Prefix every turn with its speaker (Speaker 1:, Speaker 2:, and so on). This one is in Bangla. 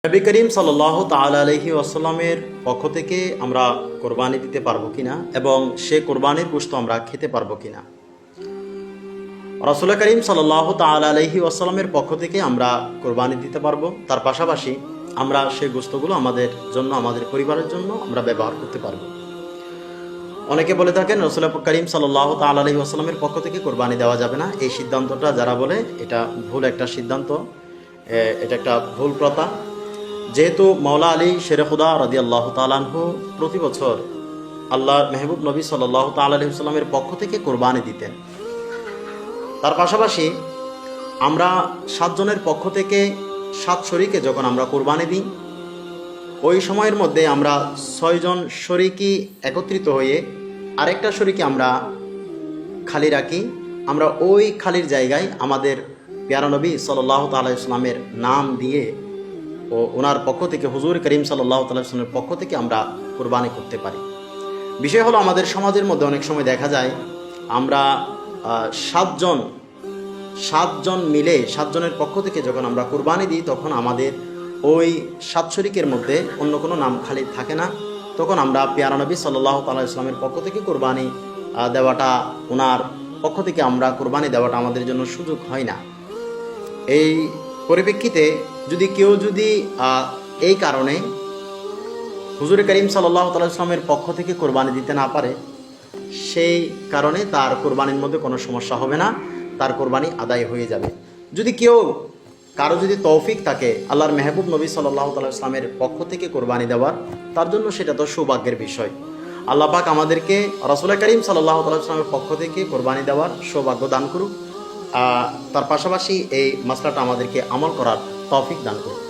Speaker 1: নবী করিম সাল্লাল্লাহু তাআলা আলাইহি ওয়াসাল্লামের পক্ষ থেকে আমরা কোরবানি দিতে পারবো কিনা এবং সে কোরবানির গোশত আমরা খেতে পারবো কিনা। রাসূল করিম সাল্লাল্লাহু তাআলা আলাইহি ওয়াসাল্লামের পক্ষ থেকে আমরা কোরবানি দিতে পারবো, তার পাশাপাশি আমরা সেই গোশতগুলো আমাদের জন্য, আমাদের পরিবারের জন্য আমরা ব্যবহার করতে পারবো। অনেকে বলে থাকেন রাসূল করিম সাল্লাল্লাহু তাআলা আলাইহি ওয়াসাল্লামের পক্ষ থেকে কোরবানি দেওয়া যাবে না। এই সিদ্ধান্তটা যারা বলে এটা ভুল একটা সিদ্ধান্ত, এটা একটা ভুল প্রথা। যেহেতু মাওলা আলী শেরে খুদা রাদিয়াল্লাহু তাআলা আনহু প্রতি বছর আল্লাহর মেহবুব নবী সাল্লাল্লাহু তাআলা আলাইহি ওয়াসাল্লামের পক্ষ থেকে কোরবানি দিতেন, তার পাশাপাশি আমরা 7 জনের পক্ষ থেকে 7 শরীকে যখন আমরা কোরবানি দিই, ওই সময়ের মধ্যে আমরা 6 জন শরীকি একত্রিত হয়ে আরেকটা শরীকে আমরা খালি রাখি। আমরা ওই খালির জায়গায় আমাদের প্যারা নবী সাল্লাল্লাহু তাআলা আলাইহি ওয়াসাল্লামের নাম দিয়ে ও ওনার পক্ষ থেকে, হুজুর করিম সাল্লাল্লাহু তাআলা আলাইহি ওয়াসাল্লামের পক্ষ থেকে আমরা কোরবানি করতে পারি। বিষয় হলো, আমাদের সমাজের মধ্যে অনেক সময় দেখা যায় আমরা 7 জন মিলে 7 জনের পক্ষ থেকে যখন আমরা কোরবানি দিই, তখন আমাদের ওই 7 শরীকের মধ্যে অন্য কোনো নাম খালি থাকে না। তখন আমরা প্যারা নবী সাল্লাল্লাহু তাআলা আলাইহি ওয়াসাল্লামের পক্ষ থেকে কোরবানি দেওয়াটা, ওনার পক্ষ থেকে আমরা কোরবানি দেওয়াটা আমাদের জন্য সুযোগ হয় না। এই পরিপ্রেক্ষিতে কেউ যদি এই কারণে হুজুর করিম সাল্লাল্লাহু তাআলা আলাইহি ওয়াসাল্লামের পক্ষ থেকে কোরবানি দিতে না পারে, সেই কারণে তার কোরবানির মধ্যে কোনো সমস্যা হবে না, তার কোরবানি আদায় হয়ে যাবে। কারো যদি তৌফিক থাকে আল্লাহর মেহবুব নবী সাল্লাল্লাহু তাআলা আলাইহি ওয়াসাল্লামের পক্ষ থেকে কোরবানি দেওয়ার, তার জন্য সেটা তো সৌভাগ্যের বিষয়। আল্লাহ পাক আমাদেরকে রাসূল করিম সাল্লাল্লাহু তাআলা আলাইহি ওয়াসাল্লামের পক্ষ থেকে কোরবানি দেওয়ার সৌভাগ্য দান করুক, তার পাশাপাশি এই মাসলাটা আমাদেরকে আমল করার তৌফিক দান করুক।